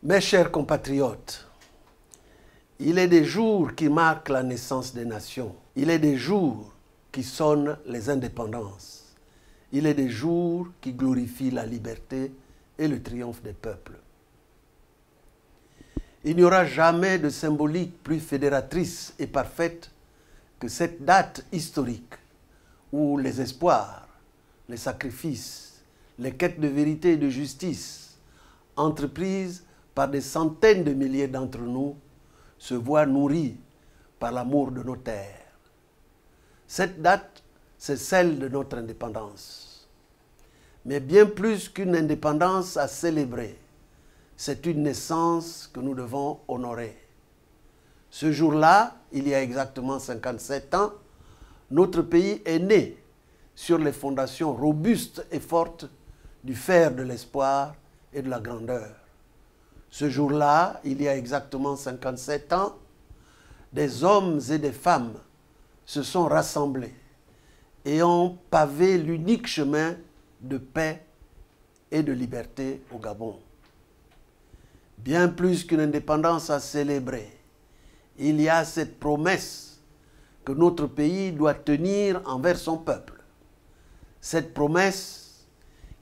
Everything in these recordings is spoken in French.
Mes chers compatriotes, il est des jours qui marquent la naissance des nations. Il est des jours qui sonnent les indépendances. Il est des jours qui glorifient la liberté et le triomphe des peuples. Il n'y aura jamais de symbolique plus fédératrice et parfaite que cette date historique où les espoirs, les sacrifices, les quêtes de vérité et de justice, entreprises par des centaines de milliers d'entre nous, se voient nourris par l'amour de nos terres. Cette date, c'est celle de notre indépendance. Mais bien plus qu'une indépendance à célébrer, c'est une naissance que nous devons honorer. Ce jour-là, il y a exactement 57 ans, notre pays est né sur les fondations robustes et fortes du fer de l'espoir et de la grandeur. Ce jour-là, il y a exactement 57 ans, des hommes et des femmes se sont rassemblés et ont pavé l'unique chemin de paix et de liberté au Gabon. Bien plus qu'une indépendance à célébrer, il y a cette promesse que notre pays doit tenir envers son peuple. Cette promesse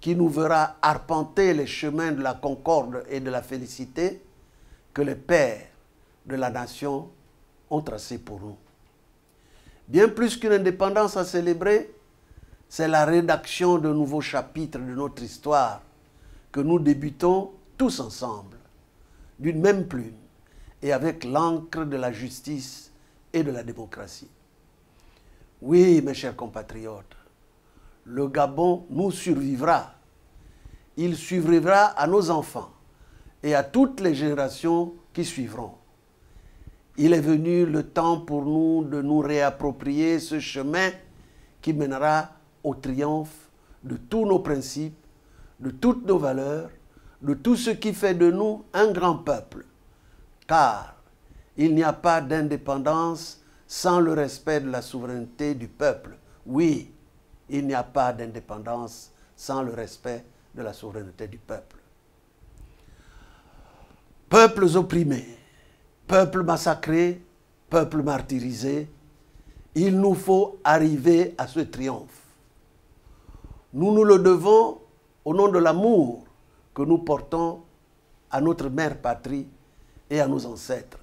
qui nous verra arpenter les chemins de la concorde et de la félicité que les pères de la nation ont tracés pour nous. Bien plus qu'une indépendance à célébrer, c'est la rédaction de nouveaux chapitres de notre histoire que nous débutons tous ensemble, d'une même plume et avec l'encre de la justice et de la démocratie. Oui, mes chers compatriotes, le Gabon nous survivra. Il survivra à nos enfants et à toutes les générations qui suivront. Il est venu le temps pour nous de nous réapproprier ce chemin qui mènera au triomphe de tous nos principes, de toutes nos valeurs, de tout ce qui fait de nous un grand peuple. Car il n'y a pas d'indépendance sans le respect de la souveraineté du peuple. Oui, il n'y a pas d'indépendance sans le respect de la souveraineté du peuple. Peuples opprimés, peuples massacrés, peuples martyrisés, il nous faut arriver à ce triomphe. Nous nous le devons au nom de l'amour que nous portons à notre mère patrie et à nos ancêtres.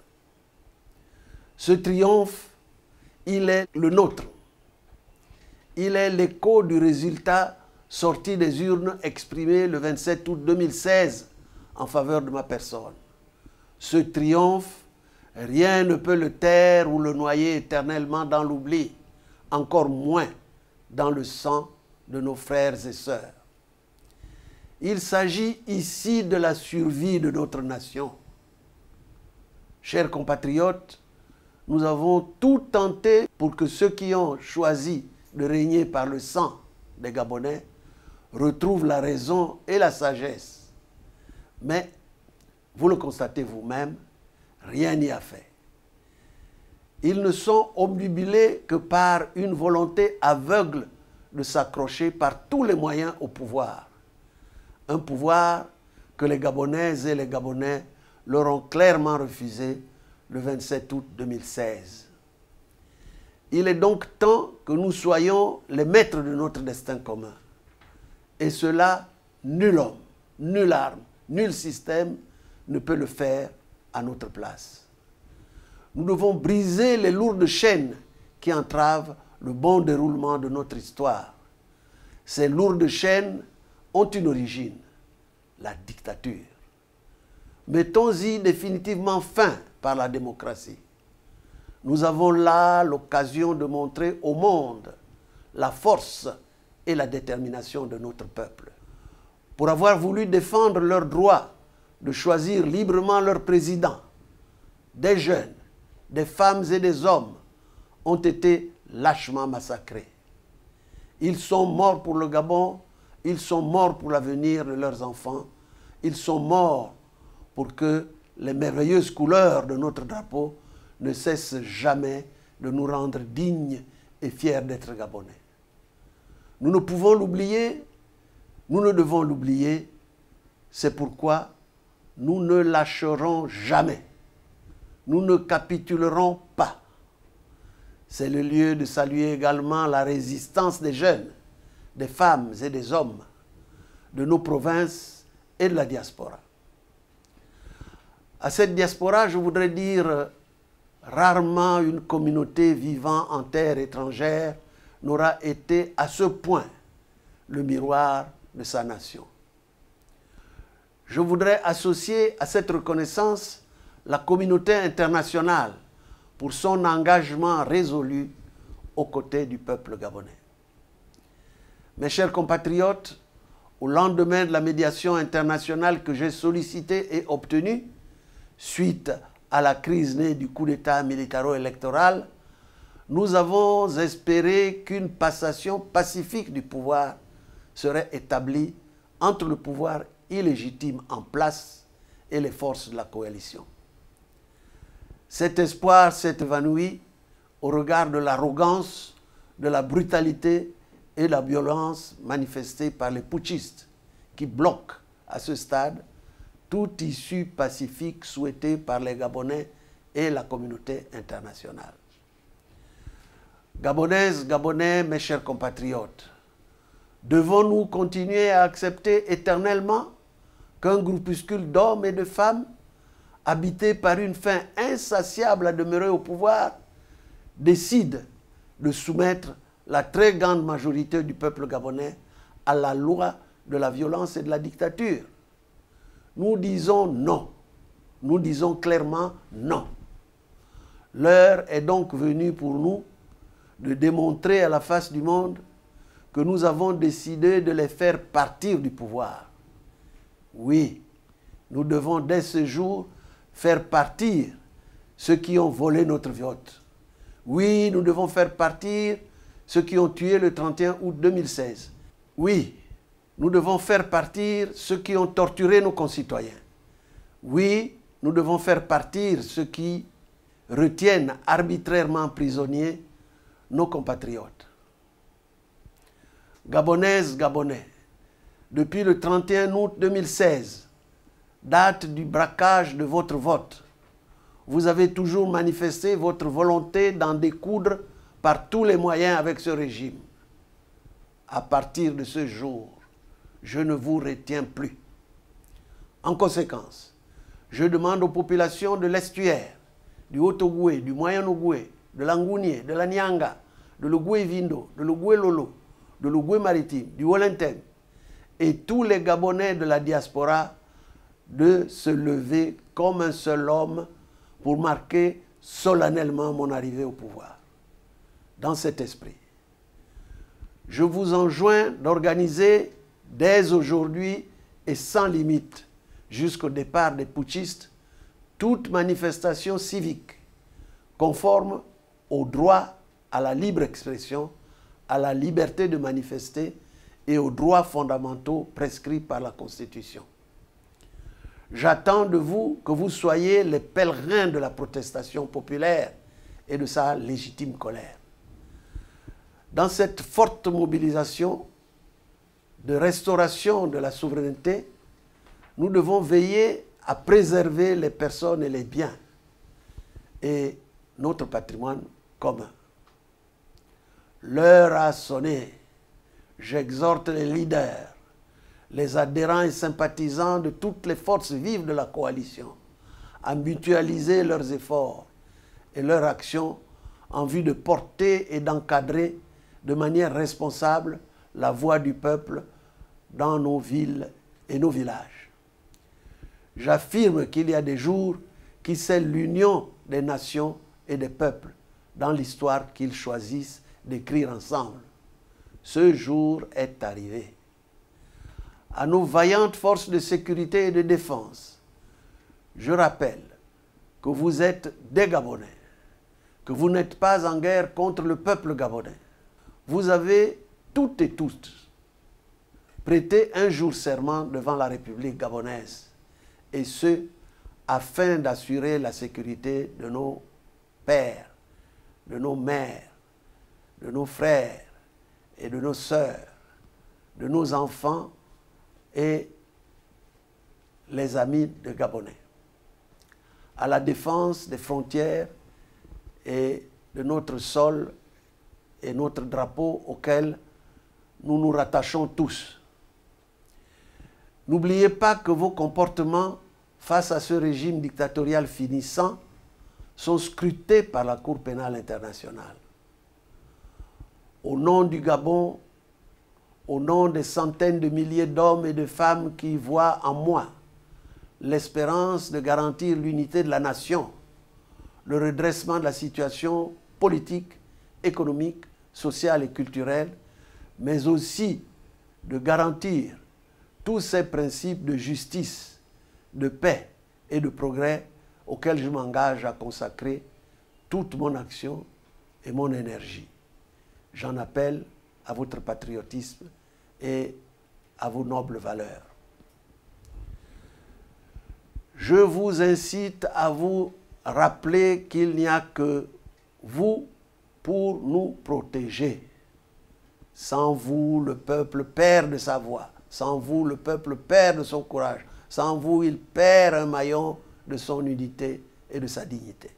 Ce triomphe, il est le nôtre. Il est l'écho du résultat sorti des urnes exprimé le 27 août 2016 en faveur de ma personne. Ce triomphe, rien ne peut le taire ou le noyer éternellement dans l'oubli, encore moins dans le sang de nos frères et sœurs. Il s'agit ici de la survie de notre nation. Chers compatriotes, nous avons tout tenté pour que ceux qui ont choisi de régner par le sang des Gabonais retrouvent la raison et la sagesse. Mais, vous le constatez vous-même, rien n'y a fait. Ils ne sont obnubilés que par une volonté aveugle de s'accrocher par tous les moyens au pouvoir. Un pouvoir que les Gabonaises et les Gabonais leur ont clairement refusé le 27 août 2016. Il est donc temps que nous soyons les maîtres de notre destin commun. Et cela, nul homme, nulle arme, nul système ne peut le faire à notre place. Nous devons briser les lourdes chaînes qui entravent le bon déroulement de notre histoire. Ces lourdes chaînes ont une origine, la dictature. Mettons-y définitivement fin par la démocratie. Nous avons là l'occasion de montrer au monde la force et la détermination de notre peuple. Pour avoir voulu défendre leur droit de choisir librement leur président, des jeunes, des femmes et des hommes ont été lâchement massacrés. Ils sont morts pour le Gabon, ils sont morts pour l'avenir de leurs enfants, ils sont morts pour que les merveilleuses couleurs de notre drapeau ne cessent jamais de nous rendre dignes et fiers d'être Gabonais. Nous ne pouvons l'oublier, nous ne devons l'oublier, c'est pourquoi nous ne lâcherons jamais. Nous ne capitulerons pas. C'est le lieu de saluer également la résistance des jeunes, des femmes et des hommes, de nos provinces et de la diaspora. À cette diaspora, je voudrais dire, rarement une communauté vivant en terre étrangère n'aura été à ce point le miroir de sa nation. Je voudrais associer à cette reconnaissance la communauté internationale pour son engagement résolu aux côtés du peuple gabonais. Mes chers compatriotes, au lendemain de la médiation internationale que j'ai sollicitée et obtenue, suite à la crise née du coup d'État militaro-électoral, nous avons espéré qu'une passation pacifique du pouvoir serait établie entre le pouvoir illégitime en place et les forces de la coalition. Cet espoir s'est évanoui au regard de l'arrogance, de la brutalité et de la violence manifestée par les putschistes qui bloquent à ce stade toute issue pacifique souhaitée par les Gabonais et la communauté internationale. Gabonaises, Gabonais, mes chers compatriotes, devons-nous continuer à accepter éternellement qu'un groupuscule d'hommes et de femmes, habités par une faim insatiable à demeurer au pouvoir, décide de soumettre la très grande majorité du peuple gabonais à la loi de la violence et de la dictature? Nous disons non. Nous disons clairement non. L'heure est donc venue pour nous de démontrer à la face du monde que nous avons décidé de les faire partir du pouvoir. Oui, nous devons dès ce jour faire partir ceux qui ont volé notre vote. Oui, nous devons faire partir ceux qui ont tué le 31 août 2016. Oui, nous devons faire partir ceux qui ont torturé nos concitoyens. Oui, nous devons faire partir ceux qui retiennent arbitrairement prisonniers nos compatriotes. Gabonaises, Gabonais, depuis le 31 août 2016, date du braquage de votre vote, vous avez toujours manifesté votre volonté d'en découdre par tous les moyens avec ce régime. À partir de ce jour, je ne vous retiens plus. En conséquence, je demande aux populations de l'estuaire, du Haut-Ogooué, du Moyen-Ogooué, de l'Angounié, de la Nyanga, de l'Ogooué-Vindo, de l'Ogooué-Lolo, de l'Ogooué-Maritime, du Wolenteng et tous les Gabonais de la diaspora de se lever comme un seul homme pour marquer solennellement mon arrivée au pouvoir. Dans cet esprit, je vous enjoins d'organiser dès aujourd'hui et sans limite jusqu'au départ des putschistes toute manifestation civique conforme au droit à la libre expression, à la liberté de manifester et aux droits fondamentaux prescrits par la Constitution. J'attends de vous que vous soyez les pèlerins de la protestation populaire et de sa légitime colère. Dans cette forte mobilisation de restauration de la souveraineté, nous devons veiller à préserver les personnes et les biens et notre patrimoine commun. L'heure a sonné. J'exhorte les leaders, les adhérents et sympathisants de toutes les forces vives de la coalition à mutualiser leurs efforts et leurs actions en vue de porter et d'encadrer de manière responsable la voix du peuple dans nos villes et nos villages. J'affirme qu'il y a des jours qui scellent l'union des nations et des peuples dans l'histoire qu'ils choisissent d'écrire ensemble. Ce jour est arrivé. À nos vaillantes forces de sécurité et de défense, je rappelle que vous êtes des Gabonais, que vous n'êtes pas en guerre contre le peuple gabonais. Vous avez toutes et tous prêté un jour serment devant la République gabonaise, et ce, afin d'assurer la sécurité de nos pères, de nos mères, de nos frères et de nos sœurs, de nos enfants et les amis de Gabonais, à la défense des frontières et de notre sol et notre drapeau auquel nous nous rattachons tous. N'oubliez pas que vos comportements face à ce régime dictatorial finissant sont scrutés par la Cour pénale internationale. Au nom du Gabon, au nom des centaines de milliers d'hommes et de femmes qui voient en moi l'espérance de garantir l'unité de la nation, le redressement de la situation politique, économique, sociale et culturelle, mais aussi de garantir tous ces principes de justice, de paix et de progrès auxquels je m'engage à consacrer toute mon action et mon énergie. J'en appelle à votre patriotisme et à vos nobles valeurs. Je vous incite à vous rappeler qu'il n'y a que vous pour nous protéger. Sans vous, le peuple perd de sa voix. Sans vous, le peuple perd de son courage. Sans vous, il perd un maillon de son unité et de sa dignité.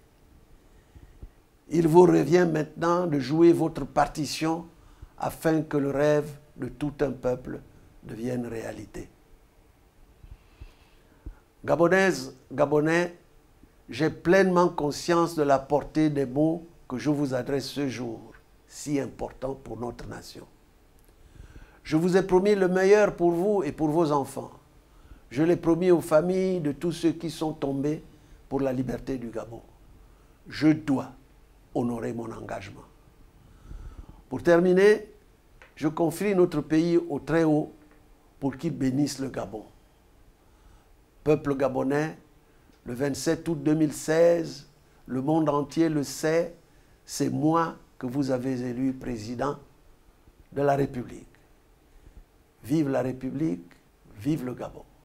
Il vous revient maintenant de jouer votre partition afin que le rêve de tout un peuple devienne réalité. Gabonaises, Gabonais, j'ai pleinement conscience de la portée des mots que je vous adresse ce jour, si important pour notre nation. Je vous ai promis le meilleur pour vous et pour vos enfants. Je l'ai promis aux familles de tous ceux qui sont tombés pour la liberté du Gabon. Je dois honorer mon engagement. Pour terminer, je confie notre pays au Très-Haut pour qu'il bénisse le Gabon. Peuple gabonais, le 27 août 2016, le monde entier le sait, c'est moi que vous avez élu président de la République. Vive la République, vive le Gabon.